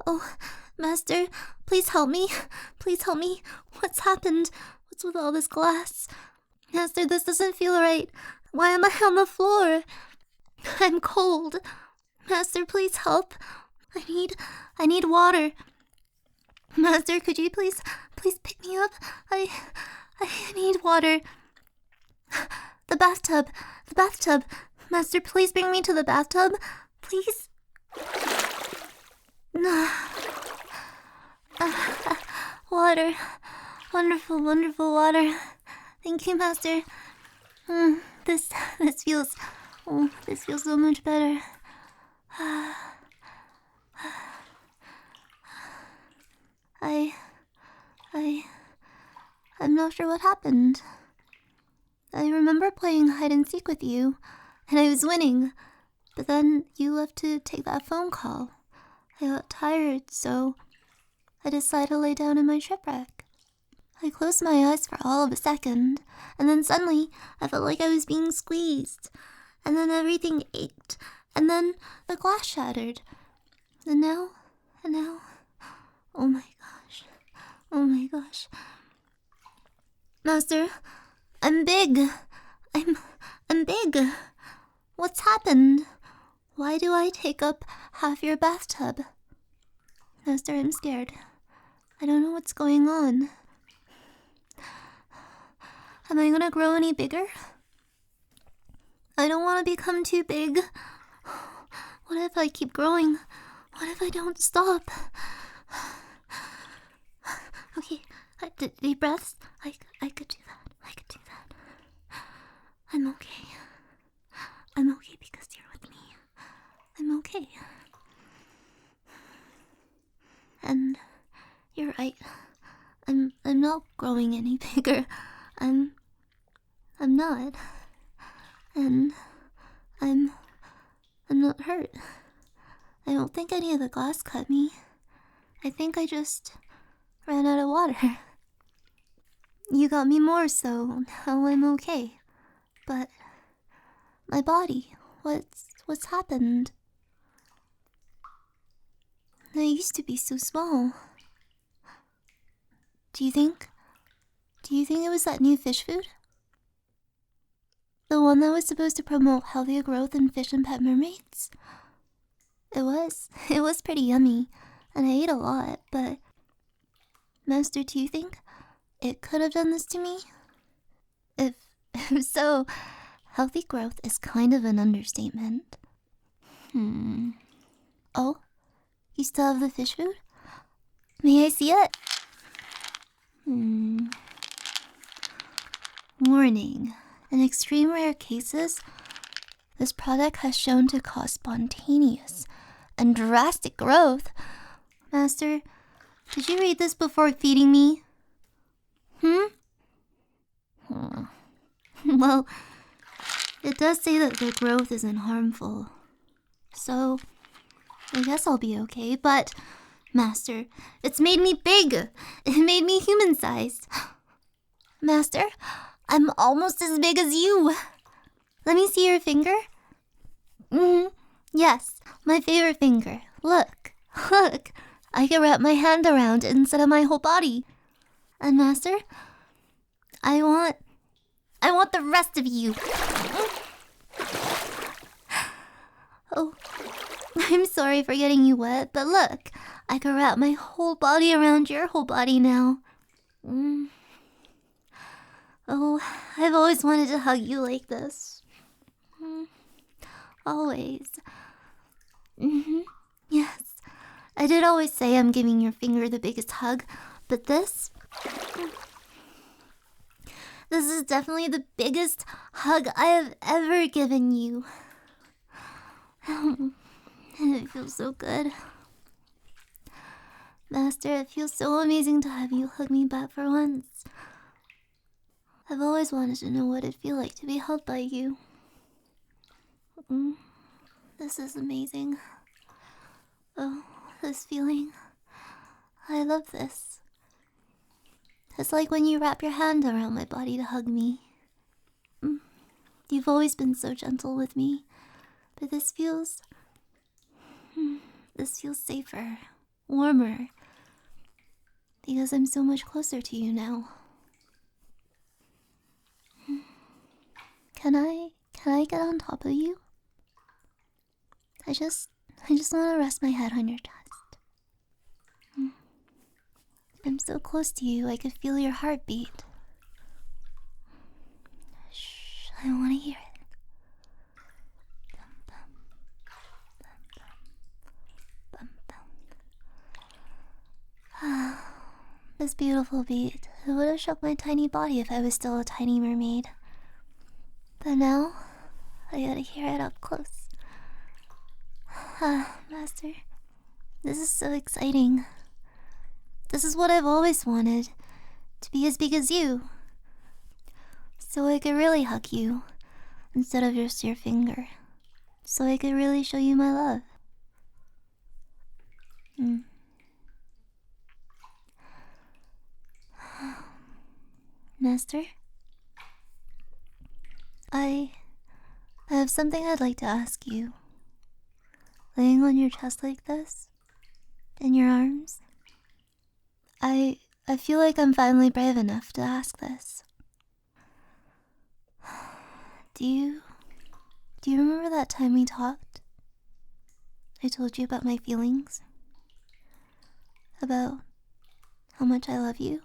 Oh, Master, please help me. Please help me. What's happened? What's with all this glass? Master, this doesn't feel right. Why am I on the floor? I'm cold. Master, please help. I need water. Master, could you please pick me up? I need water. The bathtub. Master, please bring me to the bathtub. Please. Water. Wonderful, wonderful water. Thank you, Master. This feels so much better. I'm not sure what happened. I remember playing hide and seek with you, and I was winning, but then you left to take that phone call. I got tired, so I decided to lay down in my shipwreck. I closed my eyes for all of a second, and then suddenly I felt like I was being squeezed, and then everything ached, and then the glass shattered. And now, oh my gosh. Master, I'm big. I'm big. What's happened? Why do I take up half your bathtub? Master, I'm scared. I don't know what's going on. Am I gonna grow any bigger? I don't want to become too big. What if I keep growing? What if I don't stop? Okay, deep breaths. I could do that. I'm okay. I'm okay because you're with me. I'm okay. And you're right. I'm not growing any bigger. I'm not. And I'm not hurt. I don't think any of the glass cut me. I think I just ran out of water. You got me more, so now I'm okay. But my body, what's happened? I used to be so small. Do you think it was that new fish food? The one that was supposed to promote healthier growth in fish and pet mermaids? It was pretty yummy, and I ate a lot, but... Master, do you think it could have done this to me? If so, healthy growth is kind of an understatement. Oh? You still have the fish food? May I see it? Warning. In extreme rare cases, this product has shown to cause spontaneous and drastic growth. Master, did you read this before feeding me? Well, it does say that the growth isn't harmful. So, I guess I'll be okay, but... Master, it's made me big! It made me human-sized! Master, I'm almost as big as you! Let me see your finger. Yes, my favorite finger. Look. I can wrap my hand around it instead of my whole body. And Master, I want the rest of you. Oh, I'm sorry for getting you wet, but look, I can wrap my whole body around your whole body now. Oh, I've always wanted to hug you like this. Always. Yes, I did always say I'm giving your finger the biggest hug, but this is definitely the biggest hug I have ever given you. And it feels so good. Master, it feels so amazing to have you hug me back for once. I've always wanted to know what it'd feel like to be held by you. This is amazing. Oh, this feeling. I love this. It's like when you wrap your hand around my body to hug me. You've always been so gentle with me, but this feels safer. warmer. Because I'm so much closer to you now. Can I get on top of you? I just want to rest my head on your chest. I'm so close to you, I could feel your heartbeat. Shh, I want to hear it. Bum, bum, bum, bum. This beautiful beat. It would have shook my tiny body if I was still a tiny mermaid. But now, I gotta hear it up close. Master, this is so exciting. This is what I've always wanted, to be as big as you. So I could really hug you, instead of just your finger. So I could really show you my love. Master? I have something I'd like to ask you. Laying on your chest like this, in your arms, I feel like I'm finally brave enough to ask this. Do you remember that time we talked? I told you about my feelings? About how much I love you?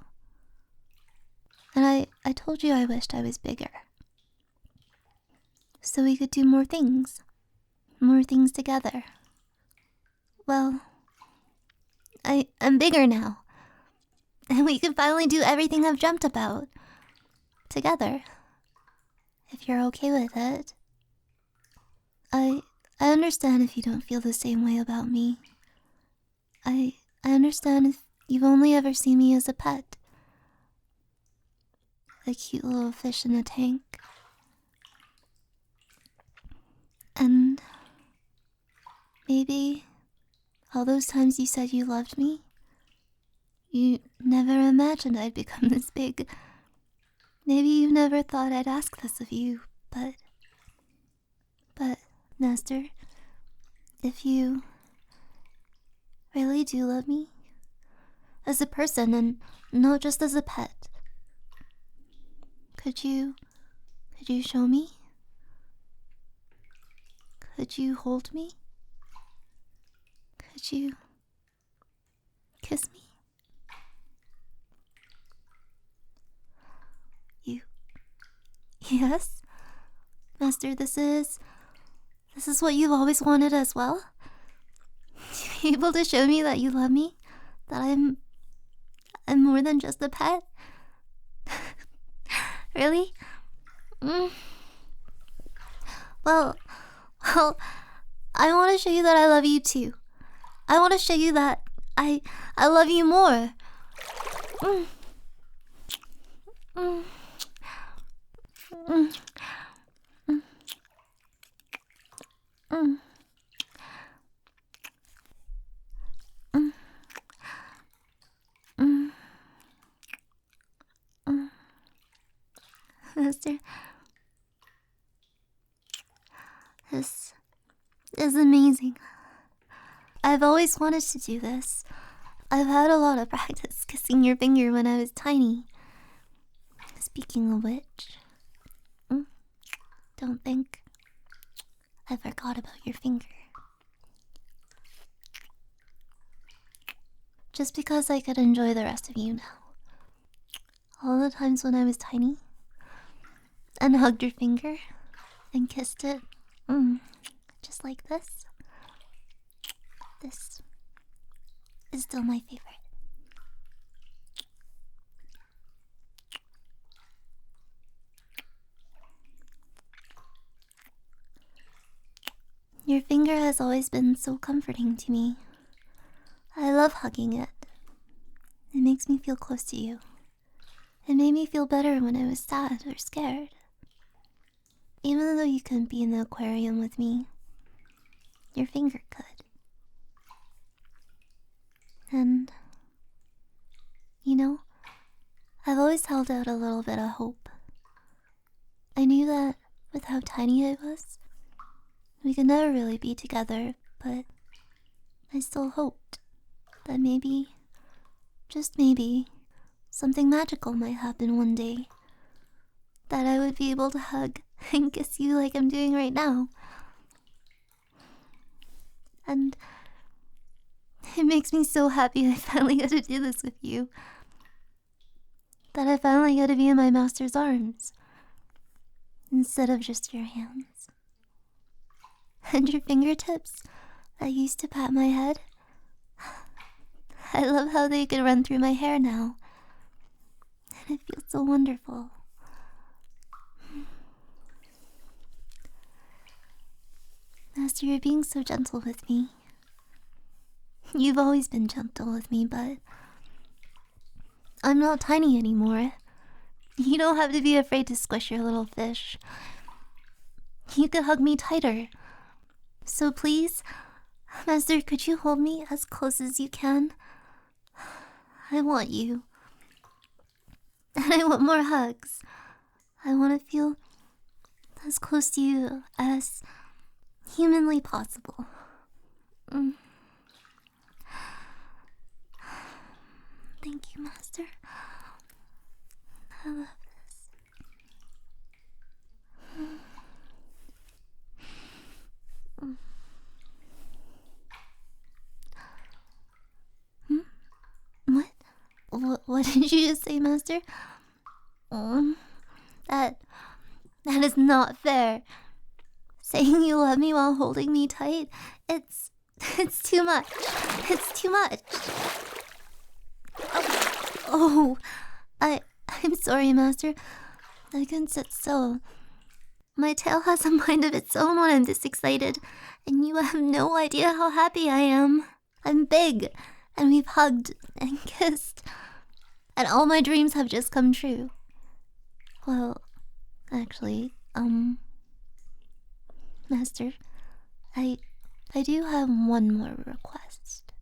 And I told you I wished I was bigger. So we could do more things together. Well, I'm bigger now. And we can finally do everything I've dreamt about. Together. If you're okay with it. I understand if you don't feel the same way about me. I understand if you've only ever seen me as a pet. A cute little fish in a tank. And maybe all those times you said you loved me, you never imagined I'd become this big. Maybe you never thought I'd ask this of you, but Master, if you really do love me, as a person and not just as a pet, could you show me? Could you hold me? Could you kiss me? Yes? Master, this is what you've always wanted as well? To be able to show me that you love me? That I'm more than just a pet? Really? Well, I want to show you that I love you too. I want to show you that I love you more. Master, this is amazing. I've always wanted to do this. I've had a lot of practice kissing your finger when I was tiny. Speaking of which, don't think I forgot about your finger. Just because I could enjoy the rest of you now. All the times when I was tiny and hugged your finger and kissed it, just like this. This is still my favorite. Your finger has always been so comforting to me. I love hugging it. It makes me feel close to you. It made me feel better when I was sad or scared. Even though you couldn't be in the aquarium with me, your finger could. And, you know, I've always held out a little bit of hope. I knew that with how tiny I was, we could never really be together, but I still hoped. that maybe, just maybe, something magical might happen one day. That I would be able to hug and kiss you like I'm doing right now. And it makes me so happy I finally got to do this with you. That I finally got to be in my master's arms, instead of just your hands. And your fingertips that used to pat my head. I love how they could run through my hair now. And it feels so wonderful. Master, you're being so gentle with me. You've always been gentle with me, but I'm not tiny anymore. You don't have to be afraid to squish your little fish. You could hug me tighter. So please, Master, could you hold me as close as you can? I want you. And I want more hugs. I want to feel as close to you as humanly possible. Thank you, Master. I love this. What did you just say, Master? That is not fair. Saying you love me while holding me tight, it's too much. It's too much. I'm sorry, Master. I can sit still. My tail has a mind of its own when I'm this excited, and you have no idea how happy I am. I'm big, and we've hugged and kissed, and all my dreams have just come true. Well, actually, Master, I do have one more request,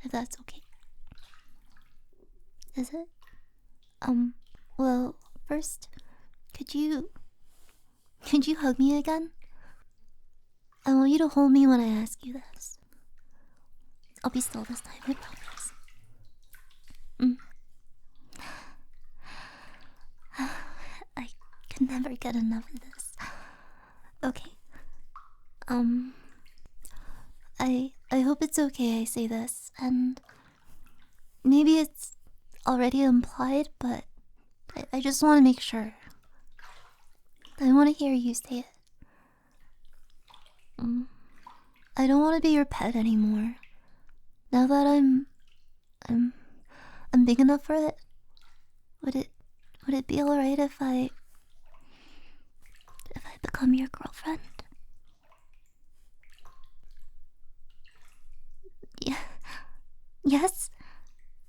if that's okay. Is it? Well, first, could you hug me again? I want you to hold me when I ask you this. I'll be still this time, I promise. I can never get enough of this. Okay. I hope it's okay I say this, and maybe it's already implied, but I just want to make sure. I want to hear you say it. I don't want to be your pet anymore. Now that I'm big enough for it. Would it be alright if I become your girlfriend? Yeah. Yes.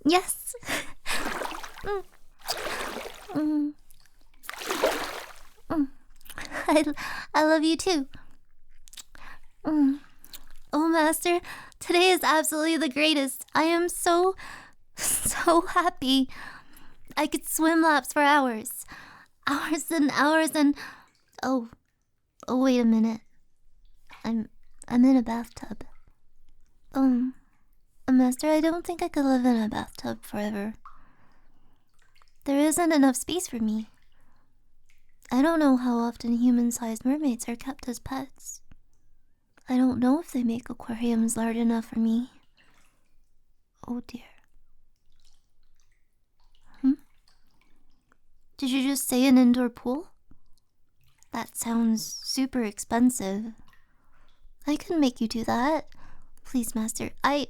Yes. I love you too. Oh, Master, today is absolutely the greatest. I am so happy. I could swim laps for hours. Hours and hours and... Oh, wait a minute. I'm in a bathtub. Master, I don't think I could live in a bathtub forever. There isn't enough space for me. I don't know how often human-sized mermaids are kept as pets. I don't know if they make aquariums large enough for me. Oh dear. Did you just say an indoor pool? That sounds super expensive. I can make you do that. Please, Master, I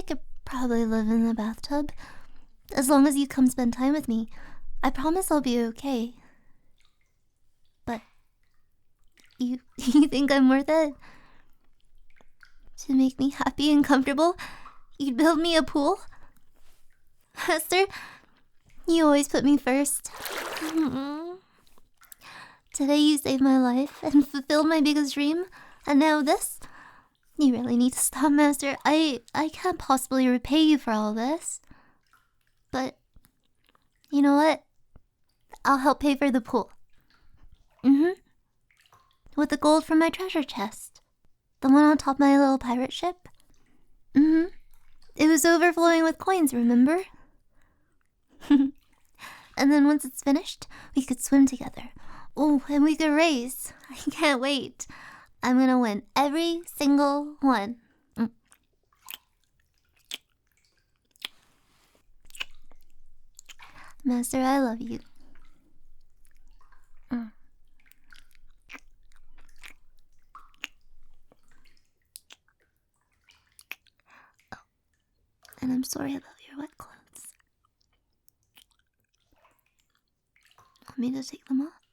could probably live in the bathtub. As long as you come spend time with me. I promise I'll be okay. But you think I'm worth it? To make me happy and comfortable, you'd build me a pool? Master, you always put me first. Today you saved my life and fulfilled my biggest dream, and now this? You really need to stop, Master. I can't possibly repay you for all this. But, you know what? I'll help pay for the pool. With the gold from my treasure chest. The one on top of my little pirate ship. It was overflowing with coins, remember? And then once it's finished, we could swim together. Oh, and we could race. I can't wait. I'm gonna win every single one. Master, I love you. Oh, and I'm sorry about your wet clothes. Want me to take them off?